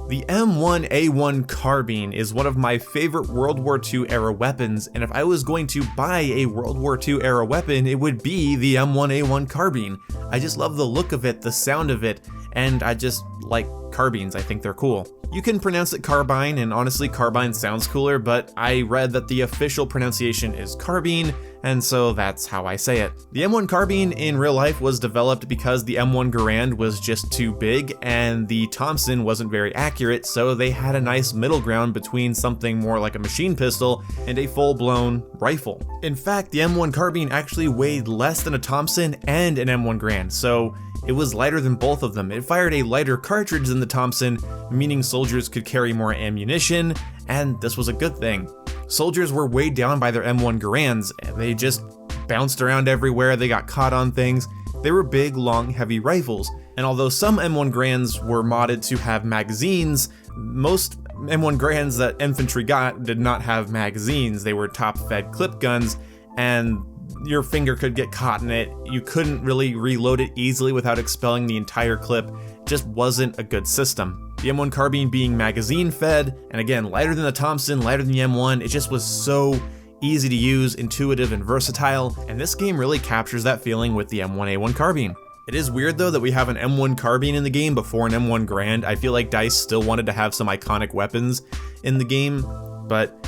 The M1A1 Carbine is one of my favorite World War II era weapons, and if I was going to buy a World War II era weapon, it would be the M1A1 Carbine. I just love the look of it, the sound of it, and I just like carbines. I think they're cool. You can pronounce it carbine, and honestly carbine sounds cooler, but I read that the official pronunciation is carbine, and so that's how I say it. The M1 Carbine in real life was developed because the M1 Garand was just too big and the Thompson wasn't very accurate, so they had a nice middle ground between something more like a machine pistol and a full-blown rifle. In fact, the M1 Carbine actually weighed less than a Thompson and an M1 Garand, so it was lighter than both of them. It fired a lighter cartridge than the Thompson, meaning soldiers could carry more ammunition, and this was a good thing. Soldiers were weighed down by their M1 Garands, and they just bounced around everywhere, they got caught on things. They were big, long, heavy rifles, and although some M1 Garands were modded to have magazines, most M1 Garands that infantry got did not have magazines. They were top-fed clip guns, and your finger could get caught in it. You couldn't really reload it easily without expelling the entire clip. It just wasn't a good system. The M1 Carbine being magazine fed, and again, lighter than the Thompson, lighter than the M1, it just was so easy to use, intuitive, and versatile, and this game really captures that feeling with the M1A1 Carbine. It is weird though that we have an M1 Carbine in the game before an M1 Garand. I feel like DICE still wanted to have some iconic weapons in the game, but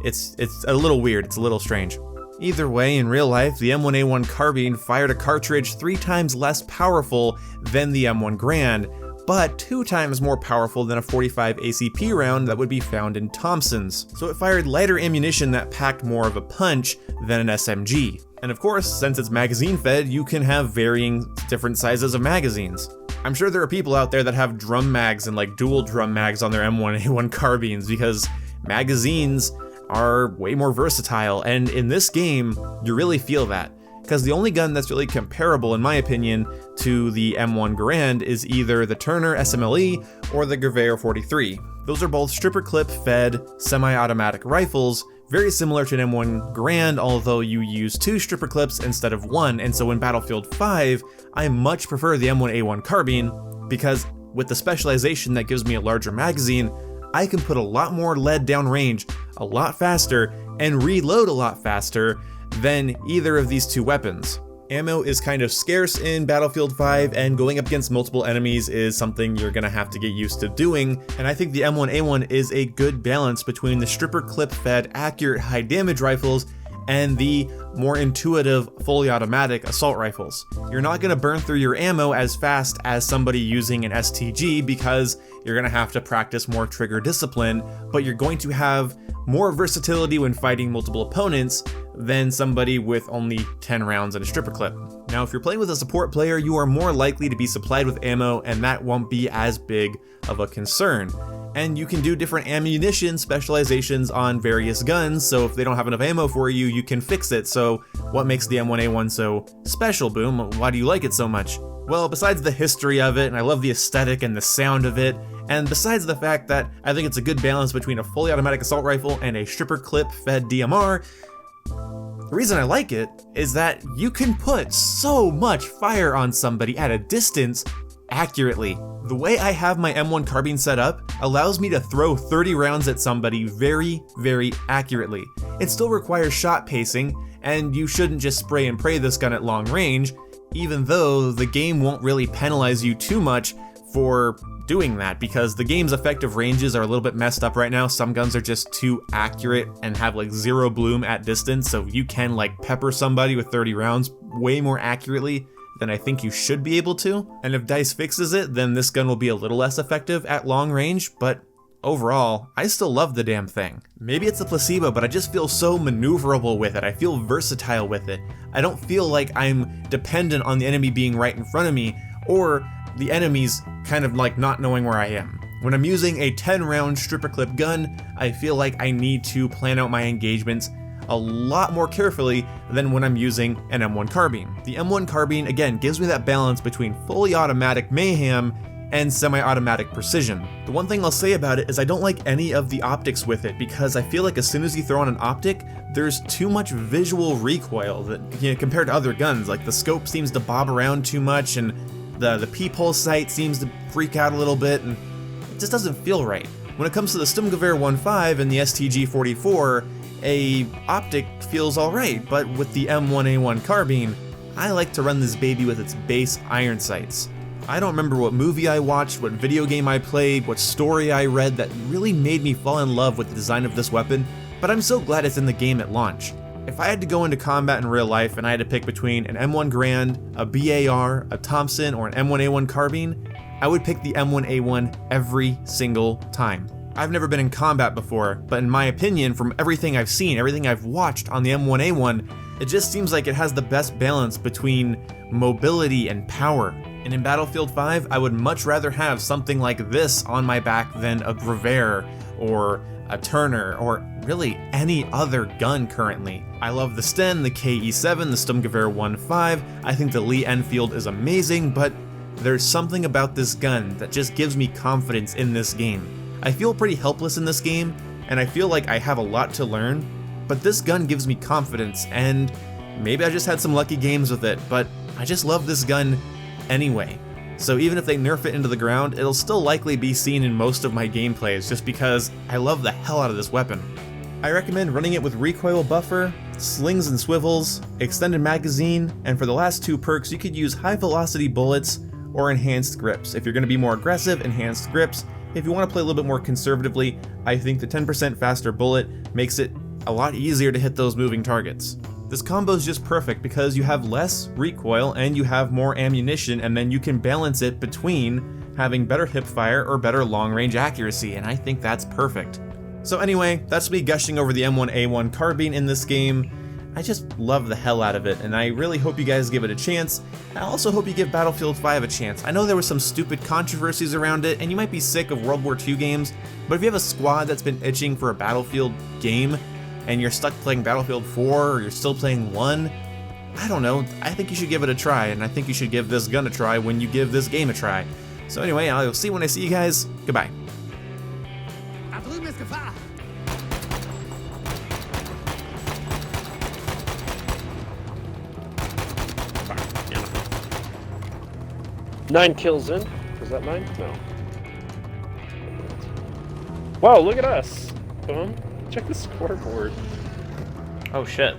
it's a little weird, it's a little strange. Either way, in real life, the M1A1 Carbine fired a cartridge 3 times less powerful than the M1 Garand, but 2 times more powerful than a 45 ACP round that would be found in Thompsons. So it fired lighter ammunition that packed more of a punch than an SMG. And of course, since it's magazine fed, you can have varying different sizes of magazines. I'm sure there are people out there that have drum mags and like dual drum mags on their M1A1 Carbines because magazines are way more versatile, and in this game, you really feel that. Because the only gun that's really comparable, in my opinion, to the M1 Garand is either the Turner SMLE or the Gewehr 43. Those are both stripper clip fed semi-automatic rifles, very similar to an M1 Garand, although you use 2 stripper clips instead of 1, and so in Battlefield 5, I much prefer the M1A1 Carbine, because with the specialization that gives me a larger magazine, I can put a lot more lead down range, a lot faster, and reload a lot faster than either of these 2 weapons. Ammo is kind of scarce in Battlefield 5, and going up against multiple enemies is something you're gonna have to get used to doing, and I think the M1A1 is a good balance between the stripper clip-fed, accurate, high-damage rifles and the more intuitive, fully automatic assault rifles. You're not gonna burn through your ammo as fast as somebody using an STG because you're gonna have to practice more trigger discipline, but you're going to have more versatility when fighting multiple opponents than somebody with only 10 rounds in a stripper clip. Now, if you're playing with a support player, you are more likely to be supplied with ammo, and that won't be as big of a concern. And you can do different ammunition specializations on various guns, so if they don't have enough ammo for you, you can fix it. So what makes the M1A1 so special, Boom? Why do you like it so much? Well, besides the history of it, and I love the aesthetic and the sound of it, and besides the fact that I think it's a good balance between a fully automatic assault rifle and a stripper clip fed DMR, the reason I like it is that you can put so much fire on somebody at a distance accurately. The way I have my M1 Carbine set up allows me to throw 30 rounds at somebody very, very accurately. It still requires shot pacing, and you shouldn't just spray and pray this gun at long range, even though the game won't really penalize you too much for doing that, because the game's effective ranges are a little bit messed up right now. Some guns are just too accurate and have like 0 bloom at distance, so you can like pepper somebody with 30 rounds way more accurately than I think you should be able to. And if DICE fixes it, then this gun will be a little less effective at long range, but overall, I still love the damn thing. Maybe it's a placebo, but I just feel so maneuverable with it. I feel versatile with it. I don't feel like I'm dependent on the enemy being right in front of me, or the enemies kind of like not knowing where I am. When I'm using a 10-round stripper clip gun, I feel like I need to plan out my engagements a lot more carefully than when I'm using an M1 Carbine. The M1 Carbine, again, gives me that balance between fully automatic mayhem and semi-automatic precision. The one thing I'll say about it is I don't like any of the optics with it, because I feel like as soon as you throw on an optic, there's too much visual recoil that, you know, compared to other guns. Like the scope seems to bob around too much, and the peephole sight seems to freak out a little bit, and just doesn't feel right. When it comes to the Sturmgewehr 1.5 and the STG-44, a optic feels alright, but with the M1A1 Carbine, I like to run this baby with its base iron sights. I don't remember what movie I watched, what video game I played, what story I read that really made me fall in love with the design of this weapon, but I'm so glad it's in the game at launch. If I had to go into combat in real life and I had to pick between an M1 Garand, a BAR, a Thompson, or an M1A1 Carbine, I would pick the M1A1 every single time. I've never been in combat before, but in my opinion, from everything I've seen, everything I've watched on the M1A1, it just seems like it has the best balance between mobility and power. And in Battlefield 5, I would much rather have something like this on my back than a Gruyere or a Turner or really any other gun currently. I love the Sten, the KE7, the Sturmgewehr 1.5. I think the Lee Enfield is amazing, but there's something about this gun that just gives me confidence in this game. I feel pretty helpless in this game, and I feel like I have a lot to learn, but this gun gives me confidence, and maybe I just had some lucky games with it, but I just love this gun anyway. So even if they nerf it into the ground, it'll still likely be seen in most of my gameplays just because I love the hell out of this weapon. I recommend running it with recoil buffer, slings and swivels, extended magazine, and for the last two perks you could use high velocity bullets or enhanced grips. If you're going to be more aggressive, enhanced grips. If you want to play a little bit more conservatively, I think the 10% faster bullet makes it a lot easier to hit those moving targets. This combo is just perfect because you have less recoil and you have more ammunition, and then you can balance it between having better hip fire or better long range accuracy, and I think that's perfect. So anyway, that's me gushing over the M1A1 Carbine in this game. I just love the hell out of it, and I really hope you guys give it a chance. I also hope you give Battlefield 5 a chance. I know there were some stupid controversies around it, and you might be sick of World War II games, but if you have a squad that's been itching for a Battlefield game, and you're stuck playing Battlefield 4, or you're still playing 1, I don't know, I think you should give it a try, and I think you should give this gun a try when you give this game a try. So anyway, I'll see you when I see you guys. Goodbye. Gefahr! 9 kills in. Was that 9? No. Wow, look at us. Check the scoreboard. Oh shit.